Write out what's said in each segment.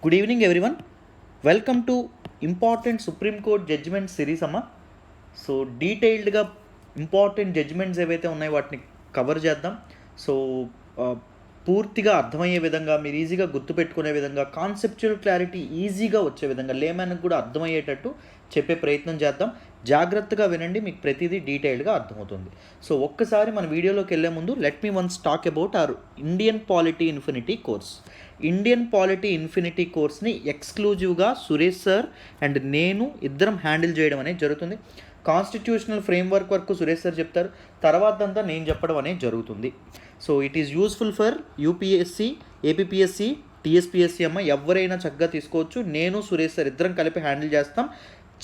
Good evening everyone. Welcome to important supreme court judgement series అమ్మ. So డీటెయిల్డ్గా important judgements ఏవైతే ఉన్నాయో వాటిని కవర్ చేద్దాం. సో పూర్తిగా అర్థమయ్యే విధంగా, మీరు ఈజీగా గుర్తుపెట్టుకునే విధంగా, కాన్సెప్చువల్ క్లారిటీ ఈజీగా వచ్చే విధంగా, లేమన్కి కూడా అర్థమయ్యేటట్టు చెప్పే ప్రయత్నం చేద్దాం. జాగ్రత్తగా వినండి, మీకు ప్రతిదీ డీటెయిల్డ్గా అర్థమవుతుంది. సో ఒక్కసారి మన వీడియోలోకి వెళ్ళే ముందు let me once talk about our Indian polity infinity course. Indian polity infinity కోర్స్ని ఎక్స్క్లూజివ్గా సురేష్ సార్ అండ్ నేను ఇద్దరం హ్యాండిల్ చేయడం అనేది జరుగుతుంది. కాన్స్టిట్యూషనల్ ఫ్రేమ్వర్క్ వరకు సురేష్ సార్ చెప్తారు, తర్వాత అంతా నేను చెప్పడం అనేది జరుగుతుంది. So it is useful for UPSC, APSC, TSPSC అమ్మ, ఎవరైనా చక్కగా తీసుకోవచ్చు. నేను సురేష్ సార్ ఇద్దరం కలిపి హ్యాండిల్ చేస్తాం.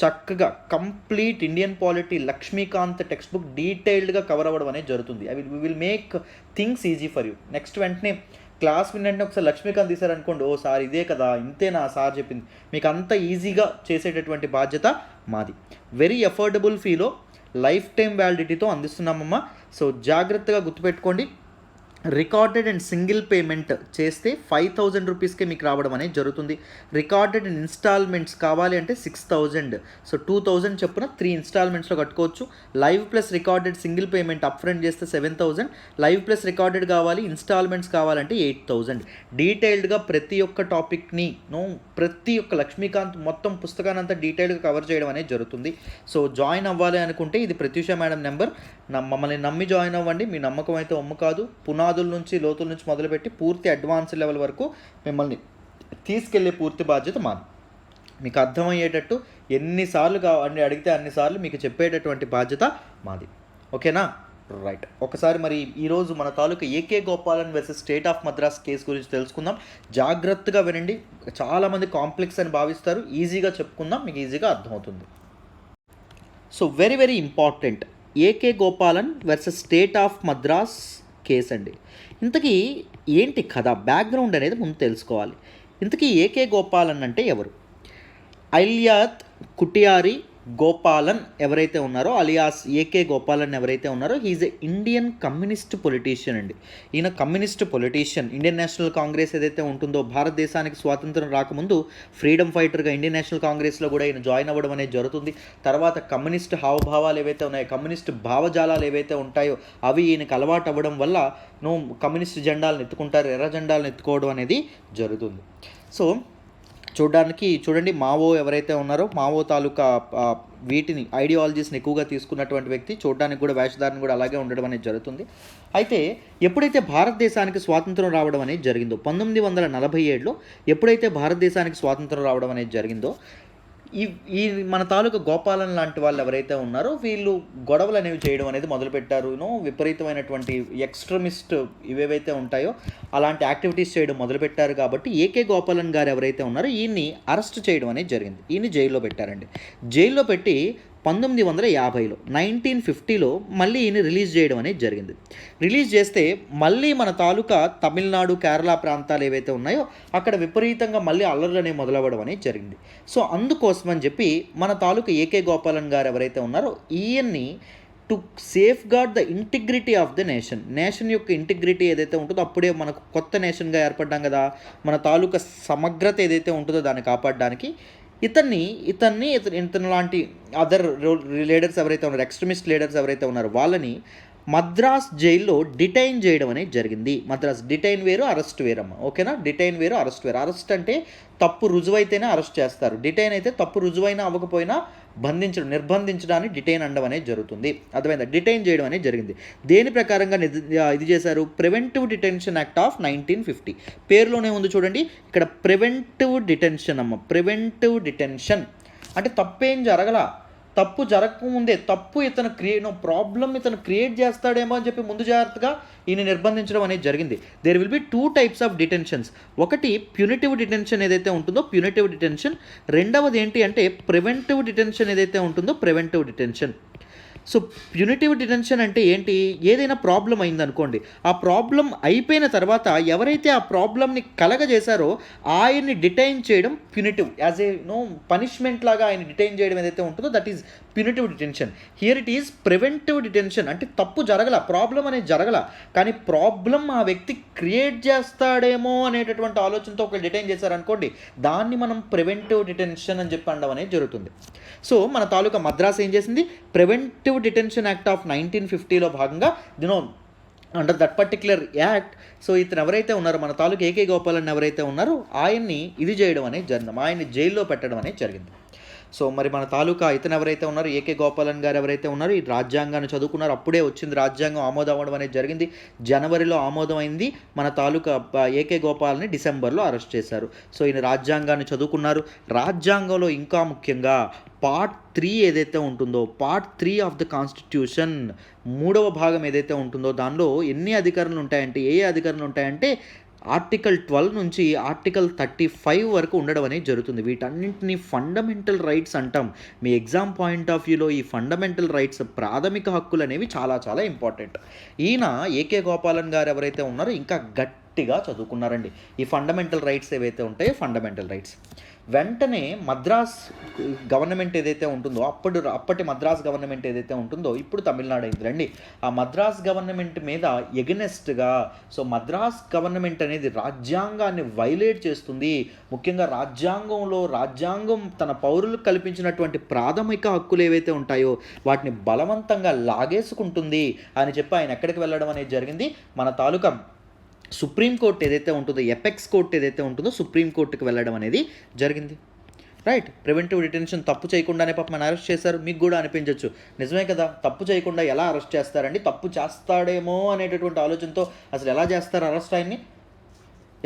చక్కగా complete Indian polity Laxmikanth textbook డీటెయిల్డ్గా కవర్ అవ్వడం అనేది జరుగుతుంది. We will make things easy for you. Next వెంటనే క్లాస్ వినంటే ఒకసారి లక్ష్మీకాంత్ తీశారనుకోండి, ఓ సార్ ఇదే కదా, ఇంతేనా సార్ చెప్పింది, మీకు అంత ఈజీగా చేసేటటువంటి బాధ్యత మాది. వెరీ అఫోర్డబుల్ ఫీలో లైఫ్ టైం వ్యాలిడిటీతో అందిస్తున్నామమ్మా. సో జాగ్రత్తగా గుర్తుపెట్టుకోండి, రికార్డెడ్ అండ్ సింగిల్ పేమెంట్ చేస్తే 5,000 రూపీస్కే మీకు రావడం అనేది జరుగుతుంది. రికార్డెడ్ అండ్ ఇన్స్టాల్మెంట్స్ కావాలి అంటే 6,000. సో 2,000 చొప్పున 3 ఇన్స్టాల్మెంట్స్లో కట్టుకోవచ్చు. Live plus recorded single payment up front చేస్తే 7,000. లైవ్ ప్లస్ రికార్డెడ్ కావాలి, ఇన్స్టాల్మెంట్స్ కావాలంటే 8,000. డీటెయిల్డ్గా ప్రతి ఒక్క టాపిక్ని ప్రతి ఒక్క లక్ష్మీకాంత్ మొత్తం పుస్తకాన్ని అంతా డీటెయిల్డ్గా కవర్ చేయడం అనేది జరుగుతుంది. సో జాయిన్ అవ్వాలి అనుకుంటే ఇది ప్రత్యూష మేడం నెంబర్. మమ్మల్ని నమ్మి జాయిన్ అవ్వండి. మీ నమ్మకం అయితే ఒమ్ము కాదు. పునాదుల నుంచి, లోతుల నుంచి మొదలుపెట్టి పూర్తి అడ్వాన్స్ లెవెల్ వరకు మిమ్మల్ని తీసుకెళ్లే పూర్తి బాధ్యత మాది. మీకు అర్థమయ్యేటట్టు ఎన్నిసార్లు కావాలి అడిగితే అన్నిసార్లు మీకు చెప్పేటటువంటి బాధ్యత మాది. ఓకేనా? రైట్. ఒకసారి మరి ఈరోజు మన తాలూకా A K Gopalan versus state of Madras case గురించి తెలుసుకుందాం. జాగ్రత్తగా వినండి. చాలామంది కాంప్లెక్స్ అని భావిస్తారు, ఈజీగా చెప్పుకుందాం, మీకు ఈజీగా అర్థమవుతుంది. So very very important, AK Gopalan versus state of Madras case అండి. ఇంతకీ ఏంటి కథ, బ్యాక్గ్రౌండ్ అనేది ముందు తెలుసుకోవాలి. ఇంతకీ ఏకే గోపాలన్ అంటే ఎవరు? అలియాత్ కుటియారి గోపాలన్ ఎవరైతే ఉన్నారో, అలియాస్ ఏకే గోపాలన్ ఎవరైతే ఉన్నారో, he is a Indian communist politician అండి. ఈయన communist politician. Indian National Congress ఏదైతే ఉంటుందో, భారతదేశానికి స్వాతంత్రం రాకముందు ఫ్రీడమ్ ఫైటర్గా ఇండియన్ నేషనల్ కాంగ్రెస్లో కూడా ఈయన జాయిన్ అవ్వడం అనేది జరుగుతుంది. తర్వాత కమ్యూనిస్ట్ హావభావాలు ఏవైతే ఉన్నాయో, కమ్యూనిస్ట్ భావజాలాలు ఏవైతే ఉంటాయో అవి ఈయనకు అలవాటు అవ్వడం వల్ల కమ్యూనిస్ట్ జెండాలను ఎత్తుకుంటారు, ఎర్ర జెండాలను ఎత్తుకోవడం అనేది జరుగుతుంది. సో చూడండి, మావో ఎవరైతే ఉన్నారో, మావో తాలూకా వీటిని ఐడియాలజీస్ని ఎక్కువగా తీసుకున్నటువంటి వ్యక్తి. చూడడానికి కూడా వేషధారణ కూడా అలాగే ఉండడం అనేది జరుగుతుంది. అయితే ఎప్పుడైతే భారతదేశానికి స్వాతంత్రం రావడం అనేది జరిగిందో, 1947లో ఎప్పుడైతే భారతదేశానికి స్వాతంత్రం రావడం అనేది జరిగిందో, ఈ మన తాలూకా గోపాలన్ లాంటి వాళ్ళు ఎవరైతే ఉన్నారో వీళ్ళు గొడవలు అనేవి చేయడం అనేది మొదలుపెట్టారు. విపరీతమైనటువంటి ఎక్స్ట్రీమిస్ట్ ఇవేవైతే ఉంటాయో అలాంటి యాక్టివిటీస్ చేయడం మొదలుపెట్టారు. కాబట్టి ఏకే గోపాలన్ గారు ఎవరైతే ఉన్నారో ఈయన్ని అరెస్ట్ చేయడం అనేది జరిగింది. ఈయన్ని జైల్లో పెట్టారండి. జైల్లో పెట్టి 1950లో 1950లో మళ్ళీ ఈయన రిలీజ్ చేయడం అనేది జరిగింది. రిలీజ్ చేస్తే మళ్ళీ మన తాలూకా తమిళనాడు, కేరళ ప్రాంతాలు ఏవైతే ఉన్నాయో అక్కడ విపరీతంగా మళ్ళీ అల్లర్లు అనేవి మొదలవ్వడం అనేది జరిగింది. సో అందుకోసం అని చెప్పి మన తాలూకా ఏకే గోపాలన్ గారు ఎవరైతే ఉన్నారో ఈయన్ని to safeguard the integrity of the nation యొక్క ఇంటిగ్రిటీ ఏదైతే ఉంటుందో, అప్పుడే మనకు కొత్త నేషన్గా ఏర్పడ్డాం కదా, మన తాలూకా సమగ్రత ఏదైతే ఉంటుందో దాన్ని కాపాడడానికి ఇతను లాంటి అదర్ లీడర్స్ ఎవరైతే ఉన్నారో, ఎక్స్ట్రీమిస్ట్ లీడర్స్ ఎవరైతే ఉన్నారో వాళ్ళని మద్రాస్ జైల్లో డిటైన్ చేయడం అనేది జరిగింది. మద్రాస్ డిటైన్ వేరు, అరెస్ట్ వేరమ్మ. ఓకేనా? డిటైన్ వేరు, అరెస్ట్ వేరు. అరెస్ట్ అంటే తప్పు రుజువైతేనే అరెస్ట్ చేస్తారు. డిటైన్ అయితే తప్పు రుజువైనా అవ్వకపోయినా నిర్బంధించడాన్ని డిటైన్ అనడం అనేది జరుగుతుంది. అర్థమైందా? డిటైన్ చేయడం అనేది జరిగింది. దేని ప్రకారంగా ఇది చేశారు? Preventive detention act of 1950. పేరులోనే ఉంది చూడండి, ఇక్కడ ప్రివెంటివ్ డిటెన్షన్ అమ్మ. ప్రివెంటివ్ డిటెన్షన్ అంటే తప్పేం జరగలా, తప్పు జరగకముందే ప్రాబ్లం ఇతను క్రియేట్ చేస్తాడేమో అని చెప్పి ముందు జాగ్రత్తగా ఈయన నిర్బంధించడం అనేది జరిగింది. There will be 2 types of detentions. ఒకటి ప్యూనిటివ్ డిటెన్షన్ ఏదైతే ఉంటుందో ప్యూనిటివ్ డిటెన్షన్. రెండవది ఏంటి అంటే ప్రివెంటివ్ డిటెన్షన్ ఏదైతే ఉంటుందో preventive detention. So punitive detention అంటే ఏంటి? ఏదైనా ప్రాబ్లం అయిందనుకోండి, ఆ ప్రాబ్లం అయిపోయిన తర్వాత ఎవరైతే ఆ ప్రాబ్లమ్ని కలగజేశారో ఆయన్ని డిటైన్ చేయడం ప్యూనిటివ్, యాజ్ ఏ పనిష్మెంట్ లాగా ఆయన డిటైన్ చేయడం ఏదైతే ఉంటుందో that is punitive detention. Here it is preventive detention. అంటే తప్పు జరగల, ప్రాబ్లం అనేది జరగల, కానీ ప్రాబ్లం ఆ వ్యక్తి క్రియేట్ చేస్తాడేమో అనేటటువంటి ఆలోచనతో ఒకరు డిటైన్ చేశారనుకోండి, దాన్ని మనం ప్రివెంటివ్ డిటెన్షన్ అని చెప్పి అనడం అనేది జరుగుతుంది. సో మన తాలూకా మద్రాస్ ఏం చేసింది? ప్రివెంటివ్ డిటెన్షన్ యాక్ట్ ఆఫ్ 1950లో భాగంగా under that particular act, so ఇతను ఎవరైతే ఉన్నారో మన తాలూకా ఏకే గోపాలన్ ఎవరైతే ఉన్నారో ఆయన్ని ఇది చేయడం అనేది జరిగింది, ఆయన్ని జైల్లో పెట్టడం అనేది జరిగింది. సో మరి మన తాలూకా ఇతను ఎవరైతే ఉన్నారో ఏకే గోపాలన్ గారు ఎవరైతే ఉన్నారో ఈ రాజ్యాంగాన్ని చదువుకున్నారు, అప్పుడే వచ్చింది రాజ్యాంగం, ఆమోదం అవ్వడం అనేది జరిగింది. జనవరిలో ఆమోదం అయింది. మన తాలూకా ఏకే గోపాల్ని డిసెంబర్లో అరెస్ట్ చేశారు. సో ఈయన రాజ్యాంగాన్ని చదువుకున్నారు. రాజ్యాంగంలో ఇంకా ముఖ్యంగా పార్ట్ 3 ఏదైతే ఉంటుందో, పార్ట్ 3 ఆఫ్ ద కాన్స్టిట్యూషన్ 3వ భాగం ఏదైతే ఉంటుందో దానిలో ఎన్ని అధికారులు ఉంటాయంటే, ఏ అధికారులు ఉంటాయంటే ఆర్టికల్ 12 నుంచి ఆర్టికల్ 35 వరకు ఉండడం అనేది జరుగుతుంది. వీటన్నింటినీ ఫండమెంటల్ రైట్స్ అంటాం. మీ ఎగ్జామ్ పాయింట్ ఆఫ్ వ్యూలో ఈ ఫండమెంటల్ రైట్స్, ప్రాథమిక హక్కులు అనేవి చాలా చాలా ఇంపార్టెంట్. ఈయన ఏకే గోపాలన్ గారు ఎవరైతే ఉన్నారో ఇంకా గట్టిగా చదువుకున్నారండి ఈ ఫండమెంటల్ రైట్స్ ఏవైతే ఉంటాయో ఫండమెంటల్ రైట్స్. వెంటనే మద్రాస్ గవర్నమెంట్ ఏదైతే ఉంటుందో, అప్పటి మద్రాస్ గవర్నమెంట్ ఏదైతే ఉంటుందో ఇప్పుడు తమిళనాడు అయిందిరండి, ఆ మద్రాస్ గవర్నమెంట్ మీద ఎగనెస్ట్గా, సో మద్రాస్ గవర్నమెంట్ అనేది రాజ్యాంగాన్ని వైలేట్ చేస్తుంది, ముఖ్యంగా రాజ్యాంగం తన పౌరులకు కల్పించినటువంటి ప్రాథమిక హక్కులు ఏవైతే ఉంటాయో వాటిని బలవంతంగా లాగేసుకుంటుంది అని చెప్పి ఆయన ఎక్కడికి వెళ్ళడం అనేది జరిగింది? మన తాలూకా సుప్రీంకోర్టు ఏదైతే ఉంటుందో, ఎపెక్స్ కోర్టు ఏదైతే ఉంటుందో సుప్రీంకోర్టుకి వెళ్ళడం అనేది జరిగింది. రైట్. ప్రివెంటివ్ డిటెన్షన్ తప్పు చేయకుండానే పాపం మన అరెస్ట్ చేశారు. మీకు కూడా అనిపించవచ్చు, నిజమే కదా, తప్పు చేయకుండా ఎలా అరెస్ట్ చేస్తారండి, తప్పు చేస్తాడేమో అనేటటువంటి ఆలోచనతో అసలు ఎలా చేస్తారు అరెస్ట్? ఆయన్ని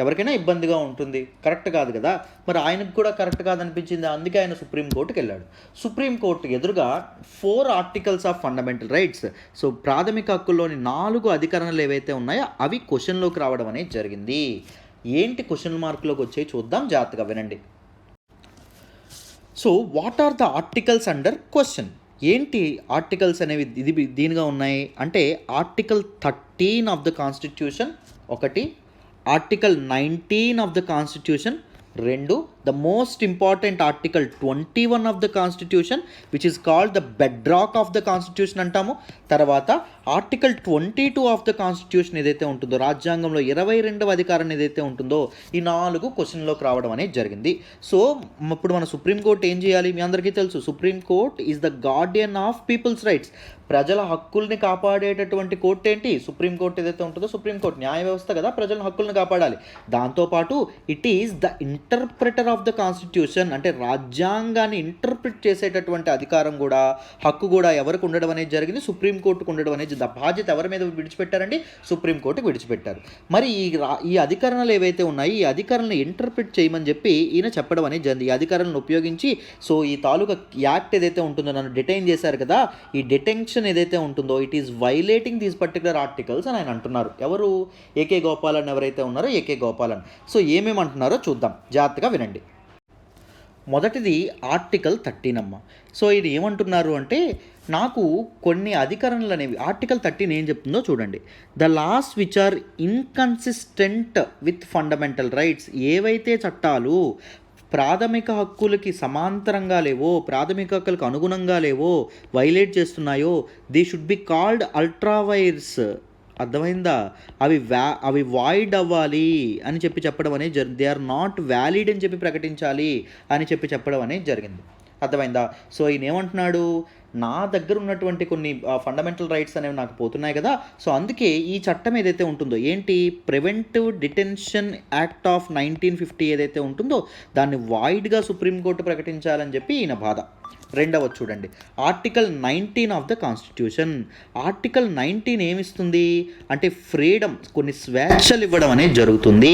ఎవరికైనా ఇబ్బందిగా ఉంటుంది, కరెక్ట్ కాదు కదా. మరి ఆయనకు కూడా కరెక్ట్ కాదనిపించింది, అందుకే ఆయన సుప్రీంకోర్టుకి వెళ్ళాడు. సుప్రీంకోర్టు ఎదురుగా 4 articles of fundamental rights, so ప్రాథమిక హక్కుల్లోని 4 అధికరణలు ఏవైతే ఉన్నాయో అవి క్వశ్చన్లోకి రావడం అనేది జరిగింది. ఏంటి క్వశ్చన్ మార్కులోకి వచ్చాయి చూద్దాం, జాగ్రత్తగా వినండి. So what are the articles under question? ఏంటి ఆర్టికల్స్ అనేవి దీనిగా ఉన్నాయి అంటే, ఆర్టికల్ 13 ఆఫ్ ద కాన్స్టిట్యూషన్ ఒకటి, article 19 of the constitution 2, the most important article 21 of the constitution which is called the bedrock of the constitution అంటాము. తర్వాత article 22 of the constitution ఏదైతే ఉంటుందో, రాజ్యాంగంలో 22వ అధికారం ఏదైతే ఉంటుందో, ఈ 4 క్వశ్చన్లోకి రావడం అనేది జరిగింది. సో ఇప్పుడు మన సుప్రీంకోర్టు ఏం చేయాలి? మీ అందరికీ తెలుసు, supreme court is the guardian of people's rights. ప్రజల హక్కుల్ని కాపాడేటటువంటి కోర్టు ఏంటి? సుప్రీంకోర్టు ఏదైతే ఉంటుందో, సుప్రీంకోర్టు న్యాయ వ్యవస్థ కదా, ప్రజల హక్కుల్ని కాపాడాలి. దాంతోపాటు it is the interpreter of the constitution, అంటే రాజ్యాంగాన్ని ఇంటర్ప్రిట్ చేసేటటువంటి అధికారం కూడా, హక్కు కూడా ఎవరికి ఉండడం అనేది జరిగింది? సుప్రీంకోర్టుకు ఉండడం అనేది. బాధ్యత ఎవరి మీద విడిచిపెట్టారండి? సుప్రీంకోర్టుకు విడిచిపెట్టారు. మరి ఈ అధికారాలు ఏవైతే ఉన్నాయి, ఈ అధికారాలను ఇంటర్ప్రిట్ చేయమని చెప్పి ఈయన చెప్పడం అనేది జరిగింది. ఈ అధికారాలను ఉపయోగించి, సో ఈ తాలూకా యాక్ట్ ఏదైతే ఉంటుందో, నన్ను డిటైన్ చేశారు కదా, ఈ డిటెన్షన్ ఏదైతే ఉంటుందో it is violating these particular articles అని ఆయన అంటున్నారు. ఎవరు? ఏకే గోపాలన్ ఎవరైతే ఉన్నారో ఏకే గోపాలన్. సో ఏమేమి అంటున్నారో చూద్దాం, జాగ్రత్తగా వినండి. మొదటిది ఆర్టికల్ 13 అమ్మ. సో ఇది ఏమంటున్నారు అంటే, నాకు కొన్ని అధికరణలు అనేవి, ఆర్టికల్ 13 ఏం చెప్తుందో చూడండి. The laws which are inconsistent with fundamental rights, ఏవైతే చట్టాలు ప్రాథమిక హక్కులకి సమాంతరంగా లేవో, ప్రాథమిక హక్కులకు అనుగుణంగా లేవో, వైలేట్ చేస్తున్నాయో, they should be called ultra vires. అర్థమైందా? అవి వాయిడ్ అవ్వాలి అని చెప్పడం అనేది జరిగింది. దే ఆర్ నాట్ వ్యాలిడ్ అని చెప్పి ప్రకటించాలి అని చెప్పడం అనేది జరిగింది. అర్థమైందా? సో ఈయన ఏమంటున్నాడు, నా దగ్గర ఉన్నటువంటి కొన్ని ఫండమెంటల్ రైట్స్ అనేవి నాకు పోతున్నాయి కదా, సో అందుకే ఈ చట్టం ఏదైతే ఉంటుందో, ఏంటి, ప్రివెంటివ్ డిటెన్షన్ యాక్ట్ ఆఫ్ 1950 ఏదైతే ఉంటుందో దాన్ని వాయిడ్గా సుప్రీంకోర్టు ప్రకటించాలని చెప్పి ఈయన బాధ. రెండవది చూడండి, article 19 of the constitution. Article 19 ఏమిస్తుంది అంటే, ఫ్రీడమ్, కొన్ని స్వేచ్ఛలు ఇవ్వడం అనేది జరుగుతుంది.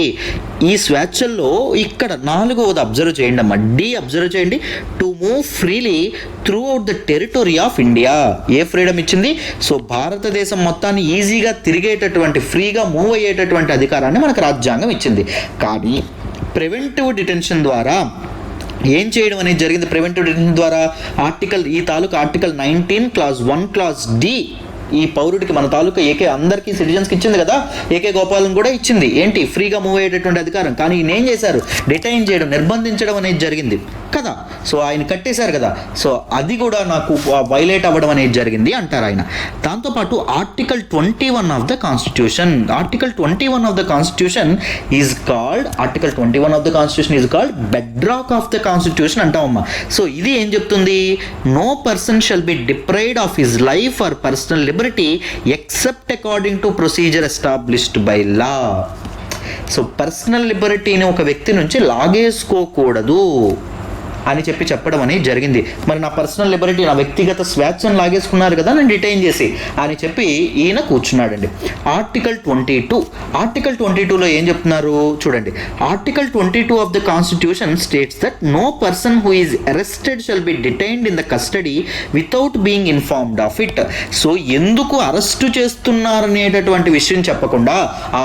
ఈ స్వేచ్ఛల్లో ఇక్కడ 4వది అబ్జర్వ్ చేయండి అమ్మా, అబ్జర్వ్ చేయండి. To move freely through out the territory of India. A freedom ఇచ్చింది? సో భారతదేశం మొత్తాన్ని ఈజీగా తిరిగేటటువంటి, ఫ్రీగా మూవ్ అయ్యేటటువంటి అధికారాన్ని మనకు రాజ్యాంగం ఇచ్చింది. కానీ ప్రివెంటివ్ డిటెన్షన్ ద్వారా ఏం చేయడం అనేది జరిగింది ప్రివెంటివ్ డిటెన్షన్ ద్వారా? ఈ తాలూకా ఆర్టికల్ 19 క్లాజ్ 1 క్లాజ్ డి ఈ పౌరుడికి, మన తాలూకా ఏకే అందరికీ సిటిజన్స్కి ఇచ్చింది కదా, ఏకే గోపాలం కూడా ఇచ్చింది. ఏంటి? ఫ్రీగా మూవ్ అయ్యేటటువంటి అధికారం. కానీ ఈయన ఏం చేశారు? డిటైన్ చేయడం, నిర్బంధించడం అనేది జరిగింది కదా. సో ఆయన కట్టేశారు కదా. సో అది కూడా నాకు వైలేట్ అవ్వడం అనేది జరిగింది అంటారు ఆయన. దాంతోపాటు article 21 of the constitution, article 21 of the constitution is called bedrock of the constitution అంటామమ్మా. సో ఇది ఏం చెప్తుంది? No person shall be deprived of his life or personal liberty except according to procedure established by law. So personal లిబర్టీని ఒక వ్యక్తి నుంచి లాగేసుకోకూడదు అని చెప్పడం అనేది జరిగింది. మరి నా పర్సనల్ లిబర్టీ, నా వ్యక్తిగత స్వేచ్ఛను లాగేసుకున్నారు కదా నేను డిటైన్ చేసి అని చెప్పి ఈయన కూర్చున్నాడండి. ఆర్టికల్ 22లో ఏం చెప్తున్నారు చూడండి. Article 22 of the constitution states that no person who is arrested shall be detained in the custody without being informed of it. So ఎందుకు అరెస్టు చేస్తున్నారనేటటువంటి విషయం చెప్పకుండా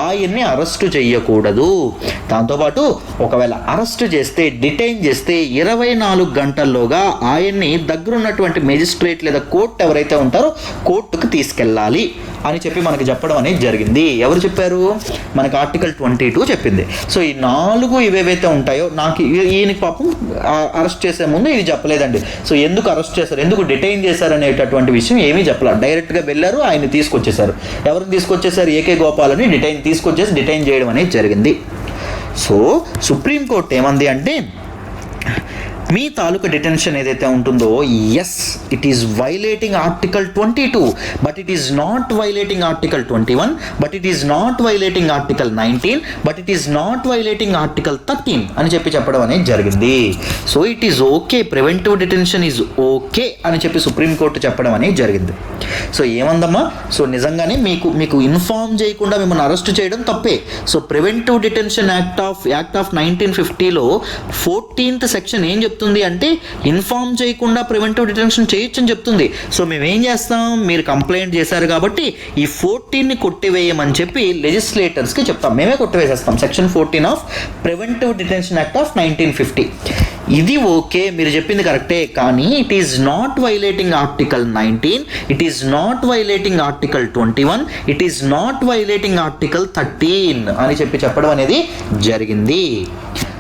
ఆయన్ని అరెస్టు చేయకూడదు. దాంతోపాటు ఒకవేళ అరెస్టు చేస్తే, డిటైన్ చేస్తే 24 గంటల్లోగా ఆయన్ని దగ్గరున్నటువంటి మెజిస్ట్రేట్ లేదా కోర్టు ఎవరైతే ఉంటారో కోర్టుకు తీసుకెళ్ళాలి అని చెప్పి మనకి చెప్పడం అనేది జరిగింది. ఎవరు చెప్పారు? మనకి ఆర్టికల్ 22 చెప్పింది. సో ఈ 4 ఇవేవైతే ఉంటాయో, నాకు ఈయనకి పాపం అరెస్ట్ చేసే ముందు ఇది చెప్పలేదండి. సో ఎందుకు అరెస్ట్ చేశారు, ఎందుకు డిటైన్ చేశారు అనేటటువంటి విషయం ఏమీ చెప్పలేదు. డైరెక్ట్గా వెళ్ళారు, ఆయన్ని తీసుకొచ్చేశారు. ఎవరిని తీసుకొచ్చేసారు? ఏకే గోపాలని డిటైన్ చేయడం అనేది జరిగింది. సో సుప్రీంకోర్టు ఏమంది అంటే, మీ తాలూకా డిటెన్షన్ ఏదైతే ఉంటుందో, yes it is violating article 22, but it is not violating article 21, but it is not violating article 19, but it is not violating article 13 అని చెప్పడం అనేది జరిగింది. So it is okay, preventive detention is okay అని చెప్పి supreme court చెప్పడం అనేది జరిగింది. So ఏమందమ్మా? So నిజంగానే మీకు ఇన్ఫార్మ్ చేయకుండా మిమ్మల్ని అరెస్ట్ చేయడం తప్పే. So preventive detention act of 1950లో 14th సెక్షన్ ఏం చెప్తుంది అంటే, ఇన్ఫార్మ్ చేయకుండా ప్రివెంటివ్ డిటెన్షన్ చేయొచ్చు అని చెప్తుంది. సో మేము ఏం చేస్తాం? మీరు కంప్లైంట్ చేశారు కాబట్టి ఈ 14ని కొట్టివేయమని చెప్పి లెజిస్లేటర్స్కి చెప్తాం. మేమే కొట్టివేసేస్తాం section 14 of preventive detention act of 1950. ఇది ఓకే, మీరు చెప్పింది కరెక్టే, కానీ it is not violating article 19, it is not violating article 21, it is not violating article 13 అని చెప్పడం అనేది జరిగింది.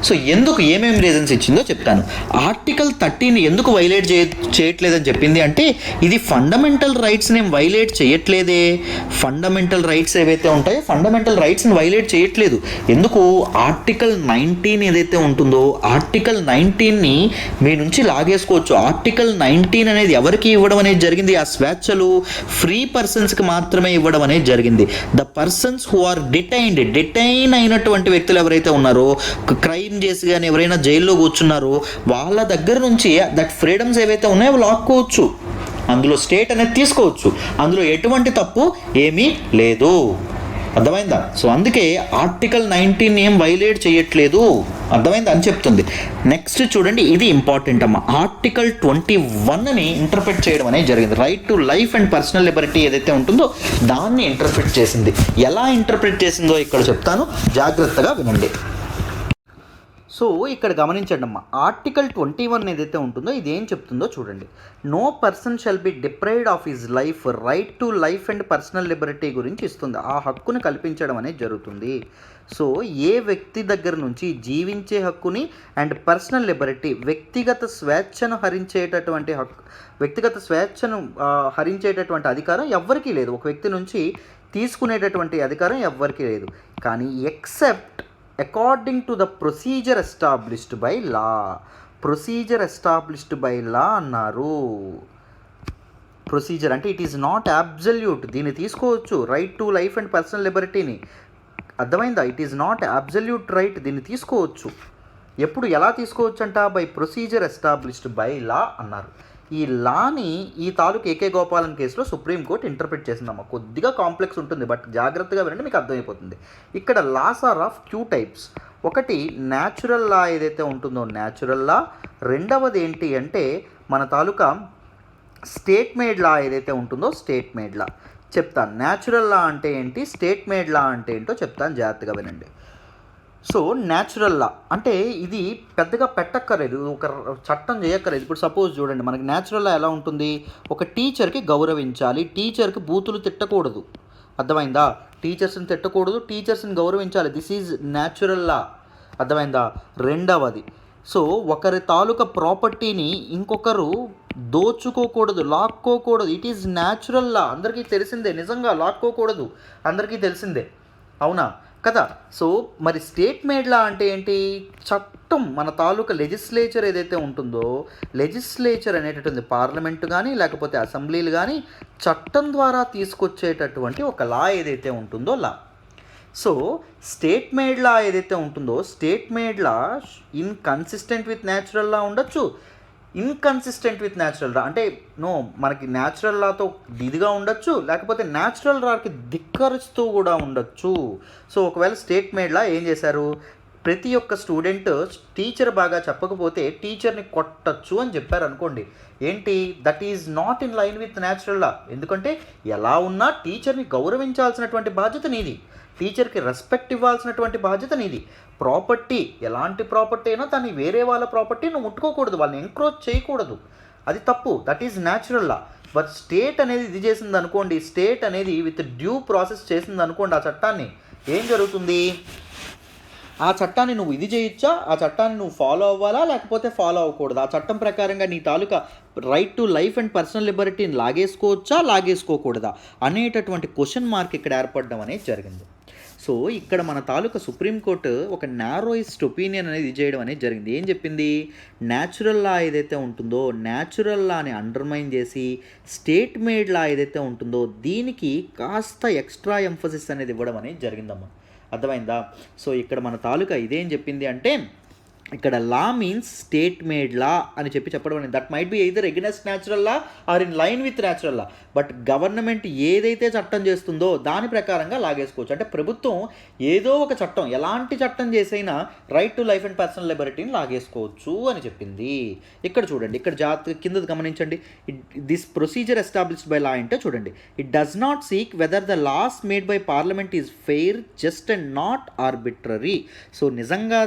సో ఎందుకు, ఏమేమి రీజన్స్ ఇచ్చిందో చెప్తాను. ఆర్టికల్ 13 ఎందుకు వైలేట్ చేయట్లేదని చెప్పింది అంటే, ఇది ఫండమెంటల్ రైట్స్ని ఏం వైలేట్ చేయట్లేదే. ఫండమెంటల్ రైట్స్ ఏవైతే ఉంటాయో ఫండమెంటల్ రైట్స్ని వైలేట్ చేయట్లేదు. ఎందుకు? ఆర్టికల్ 19 ఏదైతే ఉంటుందో, ఆర్టికల్ 19ని మీ నుంచి లాగేసుకోవచ్చు. ఆర్టికల్ 19 అనేది ఎవరికి ఇవ్వడం అనేది జరిగింది? ఆ స్వేచ్ఛలు ఫ్రీ పర్సన్స్కి మాత్రమే ఇవ్వడం అనేది జరిగింది. The persons who are detain అయినటువంటి వ్యక్తులు ఎవరైతే ఉన్నారో, క్రైమ్ చేసి కానీ ఎవరైనా జైల్లో కూర్చున్నారో వాళ్ళ దగ్గర నుంచి దట్ ఫ్రీడమ్స్ ఏవైతే ఉన్నాయో లాక్కోవచ్చు. అందులో స్టేట్ అనేది తీసుకోవచ్చు. అందులో ఎటువంటి తప్పు ఏమీ లేదు. అర్థమైందా? సో అందుకే ఆర్టికల్ 19 ఏం వైలేట్ చేయట్లేదు, అర్థమైందా అని చెప్తుంది. నెక్స్ట్ చూడండి, ఇది ఇంపార్టెంట్ అమ్మ. ఆర్టికల్ 21ని ఇంటర్ప్రిట్ చేయడం అనేది జరిగింది. Right to life and personal Liberty ఏదైతే ఉంటుందో దాన్ని ఇంటర్ప్రిట్ చేసింది. ఎలా ఇంటర్ప్రిట్ చేసిందో ఇక్కడ చెప్తాను, జాగ్రత్తగా వినండి. సో ఇక్కడ గమనించండి అమ్మా, ఆర్టికల్ 21 ఏదైతే ఉంటుందో ఇది ఏం చెప్తుందో చూడండి. No person shall be deprived of his life, right to life and personal liberty గురించి ఇస్తుంది. ఆ హక్కును కల్పించడం అనేది జరుగుతుంది. సో ఏ వ్యక్తి దగ్గర నుంచి జీవించే హక్కుని అండ్ పర్సనల్ లిబర్టీ, వ్యక్తిగత స్వేచ్ఛను హరించేటటువంటి అధికారం ఎవ్వరికీ లేదు. ఒక వ్యక్తి నుంచి తీసుకునేటటువంటి అధికారం ఎవ్వరికీ లేదు. కానీ except according to the procedure established by law. Procedure established by law అన్నారు. ప్రొసీజర్ అంటే ఇట్ ఈస్ నాట్ అబ్సల్యూట్. దీన్ని తీసుకోవచ్చు, right to life and personal లిబర్టీని. అర్థమైందా? It is not absolute right. దీన్ని తీసుకోవచ్చు. ఎప్పుడు, ఎలా తీసుకోవచ్చు అంట? By procedure established by law అన్నారు. ఈ లాని ఈ తాలూకు ఏకే గోపాలన్ కేసులో సుప్రీంకోర్టు ఇంటర్ప్రిట్ చేసిందమ్మా. కొద్దిగా కాంప్లెక్స్ ఉంటుంది, బట్ జాగ్రత్తగా వినండి, మీకు అర్థమైపోతుంది. ఇక్కడ లాస్ ఆర్ ఆఫ్ 2 టైప్స్. ఒకటి న్యాచురల్ లా ఏదైతే ఉంటుందో న్యాచురల్ లా. రెండవది ఏంటి అంటే మన తాలూకా స్టేట్ మేడ్ లా ఏదైతే ఉంటుందో స్టేట్ మేడ్ లా. చెప్తాను న్యాచురల్ లా అంటే ఏంటి, స్టేట్ మేడ్ లా అంటే ఏంటో చెప్తాను, జాగ్రత్తగా వినండి. సో న్యాచురల్ లా అంటే ఇది పెద్దగా పెట్టక్కర్లేదు, ఒక చట్టం చేయక్కర్లేదు. ఇప్పుడు సపోజ్ చూడండి, మనకి న్యాచురల్ లా ఎలా ఉంటుంది, ఒక టీచర్కి గౌరవించాలి, టీచర్కి బూతులు తిట్టకూడదు, అర్థమైందా? టీచర్స్ని తిట్టకూడదు, టీచర్స్ని గౌరవించాలి, దిస్ ఈజ్ న్యాచురల్ లా, అర్థమైందా? రెండవది, సో ఒకరి తాలూకా ప్రాపర్టీని ఇంకొకరు దోచుకోకూడదు, లాక్కోకూడదు, ఇట్ ఈజ్ న్యాచురల్ లా, అందరికీ తెలిసిందే, నిజంగా లాక్కోకూడదు, అందరికీ తెలిసిందే, అవునా కదా? సో మరి స్టేట్ మేడ్ లా అంటే ఏంటి? చట్టం, మన తాలూకా లెజిస్లేచర్ ఏదైతే ఉంటుందో, లెజిస్లేచర్ అనేటటువంటి పార్లమెంటు కానీ లేకపోతే అసెంబ్లీలు కానీ చట్టం ద్వారా తీసుకొచ్చేటటువంటి ఒక లా ఏదైతే ఉంటుందో law. So state made law ఏదైతే ఉంటుందో, state made law inconsistent with natural law ఉండొచ్చు, ఇన్కన్సిస్టెంట్ విత్ న్యాచురల్ లా అంటే మనకి న్యాచురల్ లాతో ఇదిగా ఉండొచ్చు, లేకపోతే న్యాచురల్ లాకి ధిక్కరిస్తూ కూడా ఉండొచ్చు. సో ఒకవేళ స్టేట్ మేడ్ లా ఏం చేశారు, ప్రతి ఒక్క స్టూడెంట్ టీచర్ బాగా చెప్పకపోతే టీచర్ని కొట్టచ్చు అని చెప్పారు అనుకోండి, ఏంటి, that is not in line with natural law. ఎందుకంటే ఎలా ఉన్నా టీచర్ని గౌరవించాల్సినటువంటి బాధ్యత నీది, టీచర్కి రెస్పెక్ట్ ఇవ్వాల్సినటువంటి బాధ్యత నీది. ప్రాపర్టీ, ఎలాంటి ప్రాపర్టీ అయినా దాన్ని వేరే వాళ్ళ ప్రాపర్టీ నువ్వు ముట్టుకోకూడదు, వాళ్ళని ఎంక్రోచ్ చేయకూడదు, అది తప్పు, that is natural law. But state అనేది ఇది చేసింది అనుకోండి, స్టేట్ అనేది విత్ డ్యూ ప్రాసెస్ చేసింది అనుకోండి, ఆ చట్టాన్ని ఏం జరుగుతుంది, ఆ చట్టాన్ని నువ్వు ఇది చేయొచ్చా, ఆ చట్టాన్ని నువ్వు ఫాలో అవ్వాలా లేకపోతే ఫాలో అవ్వకూడదు, ఆ చట్టం ప్రకారంగా నీ తాలూకా right to life and personal లిబర్టీని లాగేసుకోవచ్చా లాగేసుకోకూడదా అనేటటువంటి క్వశ్చన్ మార్క్ ఇక్కడ ఏర్పడడం అనేది జరిగింది. సో ఇక్కడ మన తాలూకా సుప్రీంకోర్టు ఒక నారోయిస్ట్ ఒపీనియన్ అనేది చేయడం అనేది జరిగింది. ఏం చెప్పింది, న్యాచురల్ లా ఏదైతే ఉంటుందో న్యాచురల్ లాని అండర్మైన్ చేసి స్టేట్ మేడ్ లా ఏదైతే ఉంటుందో దీనికి కాస్త ఎక్స్ట్రా ఎంఫసిస్ అనేది ఇవ్వడం అనేది జరిగిందమ్మా, అర్థమైందా? సో ఇక్కడ మన తాలూకా ఇదేం చెప్పింది అంటే, ఇక్కడ law means state made law అని చెప్పడం అనేది, that might be either against natural law or in line with natural law, but government ఏదైతే చట్టం చేస్తుందో దాని ప్రకారంగా లాగేసుకోవచ్చు. అంటే ప్రభుత్వం ఏదో ఒక చట్టం, ఎలాంటి చట్టం చేసైనా right to life and personal లిబర్టీని లాగేసుకోవచ్చు అని చెప్పింది. ఇక్కడ చూడండి, ఇక్కడ కింద గమనించండి, this procedure established by law అంటే చూడండి, it does not seek whether the laws made by parliament is fair, just and not arbitrary. So నిజంగా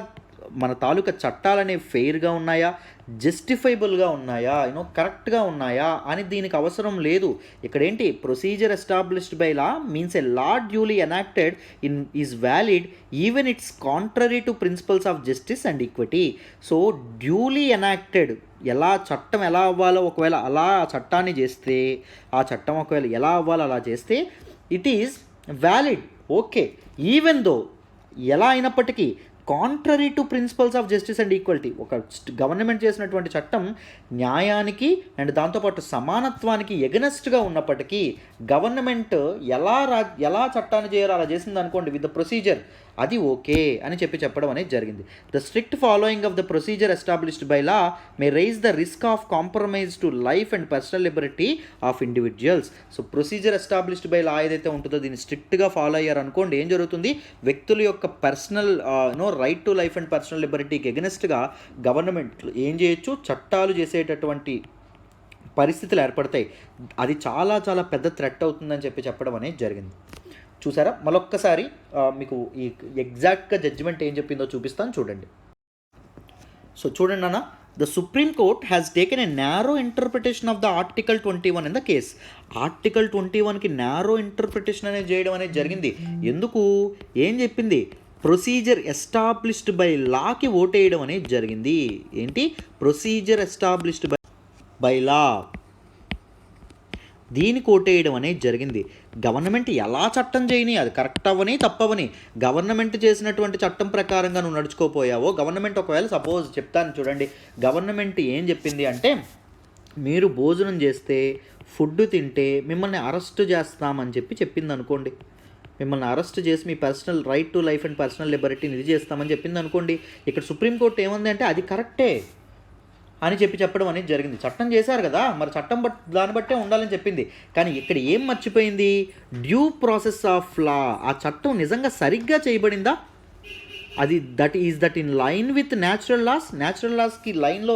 మన తాలూకా చట్టాలనే ఫెయిర్గా ఉన్నాయా, జస్టిఫైబుల్గా ఉన్నాయా, కరెక్ట్గా ఉన్నాయా అని దీనికి అవసరం లేదు. ఇక్కడ ఏంటి, procedure established by law means a law duly enacted in is valid even it's contrary to principles of justice and equity. So duly enacted, చట్టం ఎలా అవ్వాలో ఒకవేళ అలా ఆ చట్టాన్ని చేస్తే, ఆ చట్టం ఒకవేళ ఎలా అవ్వాలో అలా చేస్తే it is valid, okay, even though ఎలా అయినప్పటికీ contrary to principles of justice and equality, ఒక గవర్నమెంట్ చేసినటువంటి చట్టం న్యాయానికి అండ్ దాంతోపాటు సమానత్వానికి ఎగనెస్ట్గా ఉన్నప్పటికీ గవర్నమెంట్ ఎలా చట్టాన్ని చేయాలో అలా చేసింది అనుకోండి విత్ ద ప్రొసీజర్, అది ఓకే అని చెప్పడం అనేది జరిగింది. The strict following of the procedure established by law may raise the risk of compromise to life and personal liberty of individuals. So procedure established by law ఏదైతే ఉంటుందో దీన్ని స్ట్రిక్ట్గా follow అయ్యారు అనుకోండి, ఏం జరుగుతుంది, వ్యక్తుల యొక్క personal right to life and personal లిబర్టీకి ఎగనెస్ట్గా గవర్నమెంట్ ఏం చేయొచ్చు, చట్టాలు చేసేటటువంటి పరిస్థితులు ఏర్పడతాయి. అది చాలా చాలా పెద్ద థ్రెట్ అవుతుందని చెప్పడం అనేది జరిగింది. చూసారా, మరొక్కసారి మీకు ఈ ఎగ్జాక్ట్గా జడ్జిమెంట్ ఏం చెప్పిందో చూపిస్తాను చూడండి. సో చూడండి అన్న, the supreme court has taken a narrow interpretation of the article 21 in the case. Article 21కి నారో ఇంటర్ప్రిటేషన్ అనేది చేయడం అనేది జరిగింది. ఎందుకు, ఏం చెప్పింది, ప్రొసీజర్ ఎస్టాబ్లిష్డ్ బై లాకి ఓటేయడం అనేది జరిగింది. ఏంటి, ప్రొసీజర్ ఎస్టాబ్లిష్డ్ బై లా, దీనికి ఓటేయడం అనేది జరిగింది. గవర్నమెంట్ ఎలా చట్టం చేయని, అది కరెక్ట్ అవ్వని తప్పవని, గవర్నమెంట్ చేసినటువంటి చట్టం ప్రకారంగా నువ్వు నడుచుకోపోయావో, గవర్నమెంట్ ఒకవేళ సపోజ్ చెప్తాను చూడండి, గవర్నమెంట్ ఏం చెప్పింది అంటే, మీరు భోజనం చేస్తే, ఫుడ్ తింటే మిమ్మల్ని అరెస్ట్ చేస్తామని చెప్పింది అనుకోండి, మిమ్మల్ని అరెస్ట్ చేసి మీ personal right to life and personal లిబర్టీని ఇది చేస్తామని చెప్పింది అనుకోండి, ఇక్కడ సుప్రీంకోర్టు ఏముంది అంటే అది కరెక్టే అని చెప్పడం అనేది జరిగింది. చట్టం చేశారు కదా, మరి చట్టం దాన్ని బట్టే ఉండాలని చెప్పింది. కానీ ఇక్కడ ఏం మర్చిపోయింది, డ్యూ ప్రాసెస్ ఆఫ్ లా, ఆ చట్టం నిజంగా సరిగ్గా చేయబడిందా, that in line with natural లాస్కి లైన్లో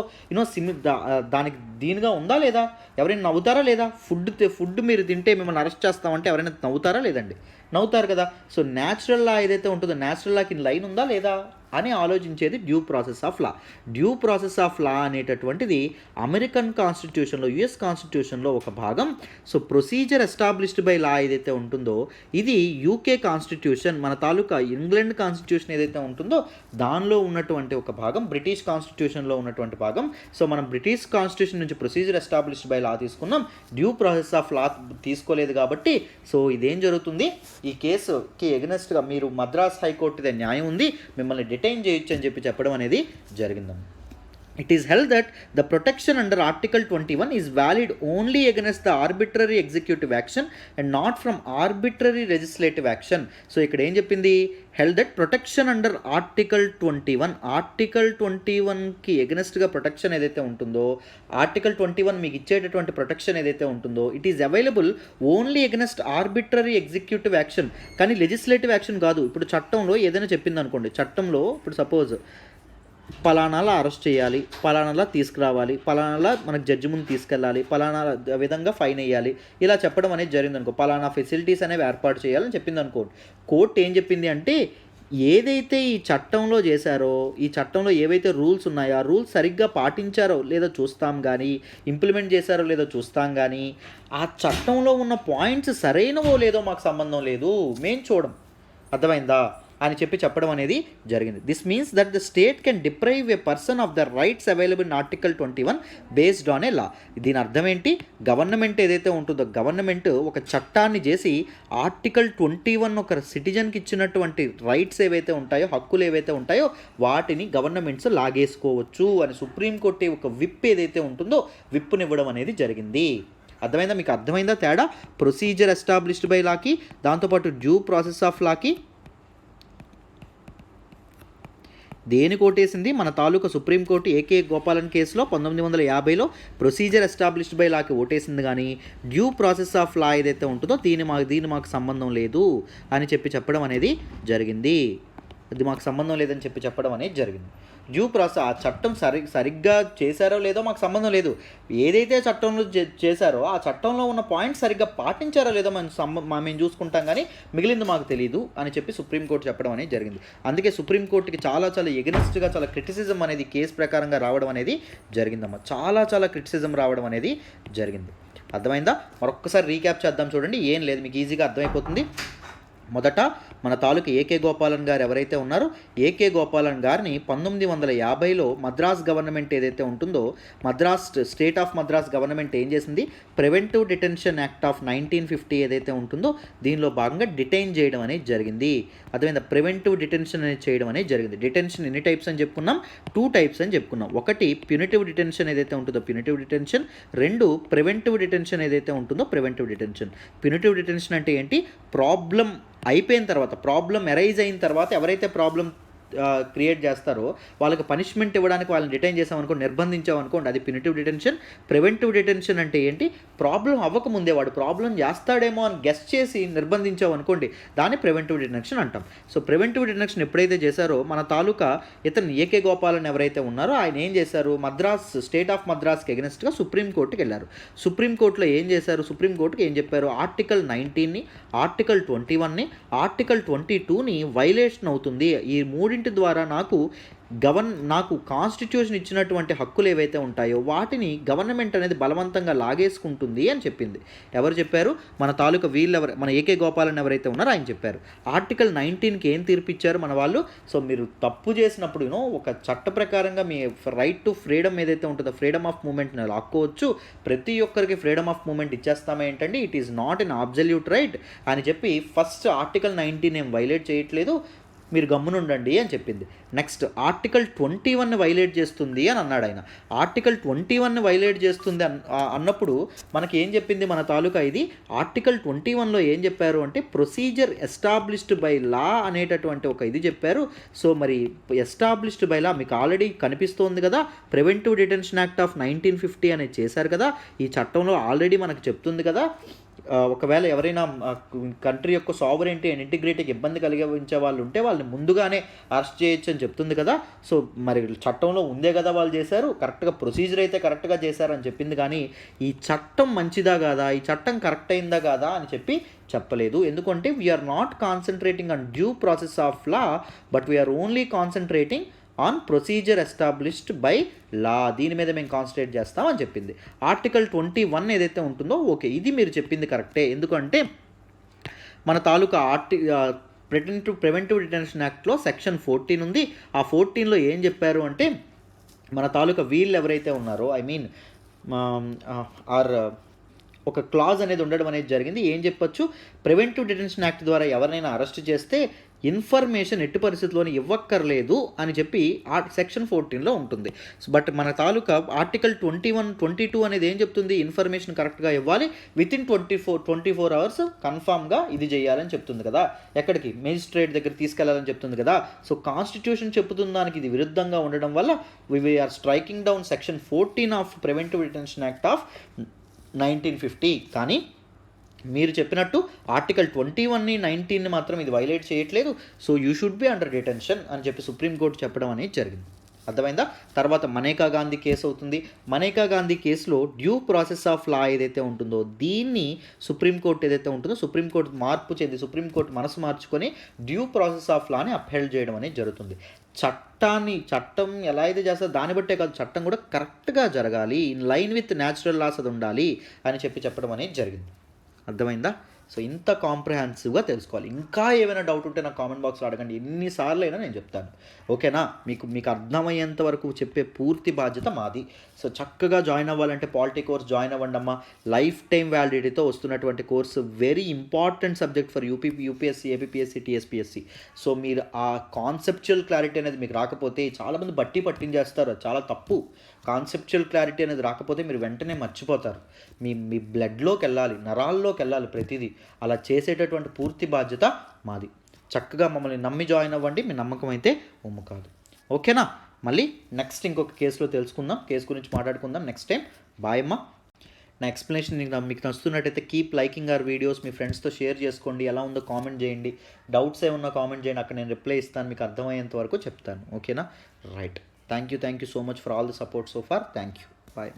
దానికి దీనిగా ఉందా లేదా? ఎవరైనా నవ్వుతారా లేదా? ఫుడ్ మీరు తింటే మిమ్మల్ని అరెస్ట్ చేస్తామంటే ఎవరైనా నవ్వుతారా లేదండి? నవ్వుతారు కదా. సో న్యాచురల్ లా ఏదైతే ఉంటుందో న్యాచురల్ లాకి లైన్ ఉందా లేదా అని ఆలోచించేది due process of law. Due process of లా అనేటటువంటిది అమెరికన్ కాన్స్టిట్యూషన్లో, యుఎస్ కాన్స్టిట్యూషన్లో ఒక భాగం. So procedure established by law ఏదైతే ఉంటుందో ఇది యూకే కాన్స్టిట్యూషన్, మన తాలూకా ఇంగ్లాండ్ కాన్స్టిట్యూషన్ ఏదైతే ఉంటుందో దానిలో ఉన్నటువంటి ఒక భాగం, బ్రిటిష్ కాన్స్టిట్యూషన్లో ఉన్నటువంటి భాగం. సో మనం బ్రిటిష్ కాన్స్టిట్యూషన్ నుంచి ప్రొసీజర్ ఎస్టాబ్లిష్డ్ బై లా తీసుకున్నాం, డ్యూ ప్రాసెస్ ఆఫ్ లా తీసుకోలేదు కాబట్టి సో ఇదేం జరుగుతుంది, ఈ కేసుకి ఎగనెస్ట్గా మీరు మద్రాస్ హైకోర్టుదే న్యాయం ఉంది, మిమ్మల్ని డిటైన్ చేయొచ్చు అని చెప్పడం అనేది జరిగిందమ్మా. It is held that the protection under Article 21 is valid only against the arbitrary executive action and not from arbitrary legislative action. So ikkada em cheppindi, held that protection under Article 21, Article 21 ki against ga protection edaithe untundo, Article 21 meeku ichetatvanti protection edaithe untundo, it is available only against arbitrary executive action, kani legislative action kaadu. Ippudu chattamlo edaina cheppindi anukondi, chattamlo ippudu suppose పలానాలా arrest చేయాలి, పలానాలా తీసుకురావాలి, పలానాలా మనకు judge ముందు తీసుకెళ్ళాలి, పలానా విధంగా fine వేయాలి, ఇలా చెప్పడం అనేది జరిగింది అనుకో, పలానా ఫెసిలిటీస్ అనేవి ఏర్పాటు చేయాలని చెప్పింది అనుకో. కోర్టు ఏం చెప్పింది అంటే ఏదైతే ఈ చట్టంలో చేశారో, ఈ చట్టంలో ఏవైతే రూల్స్ ఉన్నాయో ఆ రూల్స్ సరిగ్గా పాటించారో లేదో చూస్తాం కానీ, ఇంప్లిమెంట్ చేశారో లేదో చూస్తాం కానీ, ఆ చట్టంలో ఉన్న పాయింట్స్ సరైనవో లేదో మాకు సంబంధం లేదు, మేము చూడం. అర్థమైందా అని చెప్పడం అనేది జరిగింది. This means that the state can deprive a person of the rights available in article 21 based on a law. దీని అర్థం ఏంటి, గవర్నమెంట్ ఏదైతే ఉంటుందో గవర్నమెంట్ ఒక చట్టాన్ని చేసి ఆర్టికల్ 21 ఒక సిటిజన్కి ఇచ్చినటువంటి రైట్స్ ఏవైతే ఉంటాయో, హక్కులు ఏవైతే ఉంటాయో వాటిని గవర్నమెంట్స్ లాగేసుకోవచ్చు అని సుప్రీంకోర్టు ఒక విప్ ఏదైతే ఉంటుందో విప్పునివ్వడం అనేది జరిగింది. అర్థమైందా? మీకు అర్థమైందా తేడా? ప్రొసీజర్ ఎస్టాబ్లిష్డ్ బై లాకి, దాంతోపాటు డ్యూ ప్రాసెస్ ఆఫ్ లాకి దేని కోటేసింది? మన తాలూకా సుప్రీంకోర్టు ఏకే గోపాలన్ కేసులో 1950లో ప్రొసీజర్ ఎస్టాబ్లిష్డ్ బై లాకి ఓటేసింది, కానీ డ్యూ ప్రాసెస్ ఆఫ్ లా ఏదైతే ఉంటుందో దీని మాకు సంబంధం లేదు అని చెప్పడం అనేది జరిగింది. అది మాకు సంబంధం లేదని చెప్పడం అనేది జరిగింది. డ్యూ ప్రాసెస్, ఆ చట్టం సరిగ్గా చేశారో లేదో మాకు సంబంధం లేదు, ఏదైతే చట్టంలో చేశారో ఆ చట్టంలో ఉన్న పాయింట్స్ సరిగ్గా పాటించారో లేదో మేము చూసుకుంటాం, కానీ మిగిలింది మాకు తెలియదు అని సుప్రీంకోర్టు చెప్పడం అనేది జరిగింది. అందుకే సుప్రీంకోర్టుకి చాలా ఎగనెస్ట్గా చాలా క్రిటిసిజం అనేది కేసు ప్రకారంగా రావడం అనేది జరిగిందమ్మా. చాలా క్రిటిసిజం రావడం అనేది జరిగింది. అర్థమైందా? మరొక్కసారి రీక్యాప్ చేద్దాం చూడండి, ఏం లేదు మీకు ఈజీగా అర్థమైపోతుంది. మొదట మన తాలూకు ఏకే గోపాలన్ గారు ఎవరైతే ఉన్నారో ఏకే గోపాలన్ గారిని 1950లో మద్రాస్ గవర్నమెంట్ ఏదైతే ఉంటుందో, స్టేట్ ఆఫ్ మద్రాస్ గవర్నమెంట్ ఏం చేసింది, ప్రివెంటివ్ డిటెన్షన్ యాక్ట్ ఆఫ్ 1950 ఏదైతే ఉంటుందో దీనిలో భాగంగా డిటైన్ చేయడం అనేది జరిగింది. అదేవిధంగా ప్రివెంటివ్ డిటెన్షన్ అనేది చేయడం అనేది జరిగింది. డిటెన్షన్ ఎన్ని టైప్స్ అని చెప్పుకున్నాం? 2 టైప్స్ అని చెప్పుకున్నాం. ఒకటి ప్యూనిటివ్ డిటెన్షన్ ఏదైతే ఉంటుందో ప్యూనిటివ్ డిటెన్షన్, 2 ప్రివెంటివ్ డిటెన్షన్ ఏదైతే ఉంటుందో ప్రివెంటివ్ డిటెన్షన్. ప్యూనిటివ్ డిటెన్షన్ అంటే ఏంటి, ప్రాబ్లం అయిపోయిన తర్వాత, ప్రాబ్లం ఎరైజ్ అయిన తర్వాత ఎవరైతే ప్రాబ్లం క్రియేట్ చేస్తారో వాళ్ళకి పనిష్మెంట్ ఇవ్వడానికి వాళ్ళని డిటైన్ చేసామనుకోండి, నిర్బంధించామనుకోండి, అది ప్యూనిటివ్ డిటెన్షన్. ప్రివెంటివ్ డిటెన్షన్ అంటే ఏంటి, ప్రాబ్లం అవ్వకముందే వాడు ప్రాబ్లం చేస్తాడేమో అని గెస్ట్ చేసి నిర్బంధించామనుకోండి, దాన్ని ప్రివెంటివ్ డిటెన్షన్ అంటాం. సో ప్రివెంటివ్ డిటెన్షన్ ఎప్పుడైతే చేశారో మన తాలూకా ఇతను ఏకే గోపాలన్ ఎవరైతే ఉన్నారో ఆయన ఏం చేశారు, స్టేట్ ఆఫ్ మద్రాస్కి ఎగనెస్ట్గా సుప్రీంకోర్టుకి వెళ్ళారు. సుప్రీంకోర్టులో ఏం చేశారు, సుప్రీంకోర్టుకి ఏం చెప్పారు, ఆర్టికల్ 19ని, ఆర్టికల్ 21ని, ఆర్టికల్ 22ని వైలేషన్ అవుతుంది, ఈ మూడింటి ద్వారా నాకు కాన్స్టిట్యూషన్ ఇచ్చినటువంటి హక్కులు ఏవైతే ఉంటాయో వాటిని గవర్నమెంట్ అనేది బలవంతంగా లాగేసుకుంటుంది అని చెప్పింది. ఎవరు చెప్పారు, మన తాలూకా మన ఏకే గోపాలన్ ఎవరైతే ఉన్నారో ఆయన చెప్పారు. ఆర్టికల్ 19కి ఏం తీర్పిచ్చారు మన వాళ్ళు, సో మీరు తప్పు చేసినప్పుడు ఒక చట్ట ప్రకారంగా మీ రైట్ టు ఫ్రీడమ్ ఏదైతే ఉంటుందో ఫ్రీడమ్ ఆఫ్ మూమెంట్ని లాక్కోవచ్చు, ప్రతి ఒక్కరికి ఫ్రీడమ్ ఆఫ్ మూమెంట్ ఇచ్చేస్తామే ఏంటండి, it is not an absolute right అని చెప్పి ఫస్ట్ ఆర్టికల్ 19 ఏం వైలేట్ చేయట్లేదు, మీరు గమ్మునుండండి అని చెప్పింది. నెక్స్ట్ ఆర్టికల్ 21ని వైలేట్ చేస్తుంది అని అన్నాడు ఆయన. ఆర్టికల్ 21ని వైలేట్ చేస్తుంది అన్నప్పుడు మనకి ఏం చెప్పింది మన తాలూకా, ఇది ఆర్టికల్ 21లో ఏం చెప్పారు అంటే ప్రొసీజర్ ఎస్టాబ్లిష్డ్ బై లా అనేటటువంటి ఒక ఇది చెప్పారు. సో మరి ఎస్టాబ్లిష్డ్ బై లా మీకు ఆల్రెడీ కనిపిస్తోంది కదా, ప్రివెంటివ్ డిటెన్షన్ యాక్ట్ ఆఫ్ 1950 అనేది చేశారు కదా, ఈ చట్టంలో ఆల్రెడీ మనకు చెప్తుంది కదా, ఒకవేళ ఎవరైనా కంట్రీ యొక్క సావరెంటీ అండ్ ఇంటిగ్రిటీకి ఇబ్బంది కలిగించే వాళ్ళు ఉంటే వాళ్ళని ముందుగానే అరెస్ట్ చేయొచ్చు అని చెప్తుంది కదా. సో మరి చట్టంలో ఉందే కదా వాళ్ళు చేశారు, కరెక్ట్గా ప్రొసీజర్ అయితే కరెక్ట్గా చేశారని చెప్పింది. కానీ ఈ చట్టం మంచిదా కాదా, ఈ చట్టం కరెక్ట్ అయిందా కాదా అని చెప్పి చెప్పలేదు. ఎందుకంటే we are not concentrating on due process of law, but we are only concentrating on procedure established by law. దీని మీద మేము కాన్సన్ట్రేట్ చేస్తామని చెప్పింది. ఆర్టికల్ 21 ఏదైతే ఉంటుందో ఓకే, ఇది మీరు చెప్పింది కరెక్టే. ఎందుకంటే మన తాలూకా ప్రివెంటివ్ డిటెన్షన్ యాక్ట్లో సెక్షన్ 14 ఉంది. ఆ 14లో ఏం చెప్పారు అంటే మన తాలూకా వీళ్ళు ఎవరైతే ఉన్నారో ఒక క్లాజ్ అనేది ఉండడం అనేది జరిగింది. ఏం చెప్పొచ్చు, ప్రివెంటివ్ డిటెన్షన్ యాక్ట్ ద్వారా ఎవరినైనా అరెస్ట్ చేస్తే ఇన్ఫర్మేషన్ ఎట్టి పరిస్థితుల్లోనే ఇవ్వక్కర్లేదు అని చెప్పి సెక్షన్ 14లో ఉంటుంది. బట్ మన తాలూకా ఆర్టికల్ 21, 22 అనేది ఏం చెప్తుంది, ఇన్ఫర్మేషన్ కరెక్ట్గా ఇవ్వాలి, వితిన్ 24 అవర్స్ కన్ఫామ్గా ఇది చేయాలని చెప్తుంది కదా. ఎక్కడికి, మేజిస్ట్రేట్ దగ్గర తీసుకెళ్లాలని చెప్తుంది కదా. సో కాన్స్టిట్యూషన్ చెప్తున్న దానికి ఇది విరుద్ధంగా ఉండడం వల్ల we are striking down section 14 of preventive detention act of 1950. కానీ మీరు చెప్పినట్టు ఆర్టికల్ 21ని 19ని మాత్రం ఇది వైలేట్ చేయట్లేదు. So you should be under detention అని చెప్పి సుప్రీంకోర్టు చెప్పడం అనేది జరిగింది. అర్థమైందా? తర్వాత మనేకా గాంధీ కేసు అవుతుంది. మనేకా గాంధీ కేసులో డ్యూ ప్రాసెస్ ఆఫ్ లా ఏదైతే ఉంటుందో దీన్ని సుప్రీంకోర్టు ఏదైతే ఉంటుందో సుప్రీంకోర్టు మార్పు చెంది సుప్రీంకోర్టు మనసు మార్చుకొని డ్యూ ప్రాసెస్ ఆఫ్ లాని అప్హెల్డ్ చేయడం అనేది జరుగుతుంది. చట్టం ఎలా అయితే చేస్తుందో దాన్ని బట్టే కాదు, చట్టం కూడా కరెక్ట్గా జరగాలి, in line with natural loss అది ఉండాలి అని చెప్పడం అనేది జరిగింది. అర్థమైందా? సో ఇంత కాంప్రహెన్సివ్గా తెలుసుకోవాలి. ఇంకా ఏమైనా డౌట్ ఉంటే నాకు కామెంట్ బాక్స్లో అడగండి, ఎన్నిసార్లు అయినా నేను చెప్తాను. ఓకేనా? మీకు అర్థమయ్యేంత వరకు చెప్పే పూర్తి బాధ్యత మాది. సో చక్కగా జాయిన్ అవ్వాలంటే పాలిటీ కోర్స్ జాయిన్ అవ్వండి అమ్మా. లైఫ్ టైం వ్యాలిడిటీతో వస్తున్నటువంటి course, very important subject for UPSC, APSC, TSPSC. So మీరు ఆ కాన్సెప్చువల్ క్లారిటీ అనేది మీకు రాకపోతే చాలామంది పట్టించేస్తారు, చాలా తప్పు. కాన్సెప్చువల్ క్లారిటీ అనేది రాకపోతే మీరు వెంటనే మర్చిపోతారు. మీ బ్లడ్లోకి వెళ్ళాలి, నరాల్లోకి వెళ్ళాలి ప్రతిదీ. అలా చేసేటటువంటి పూర్తి బాధ్యత మాది. చక్కగా మమ్మల్ని నమ్మి జాయిన్ అవ్వండి, మీ నమ్మకం అయితే ఉమ్ము కాదు. ఓకేనా? మళ్ళీ నెక్స్ట్ ఇంకొక కేసులో తెలుసుకుందాం, కేసు గురించి మాట్లాడుకుందాం నెక్స్ట్ టైం. బాయ్ అమ్మ. నా ఎక్స్ప్లెనేషన్ మీకు నచ్చుతున్నట్టయితే కీప్ లైకింగ్ అవర్ వీడియోస్, మీ ఫ్రెండ్స్తో షేర్ చేసుకోండి, ఎలా ఉందో కామెంట్ చేయండి, డౌట్స్ ఏమన్నా కామెంట్ చేయండి, అక్కడ నేను రిప్లై ఇస్తాను, మీకు అర్థమయ్యేంత వరకు చెప్తాను. ఓకేనా? Right. Thank you so much for all the support so far. Thank you. Bye.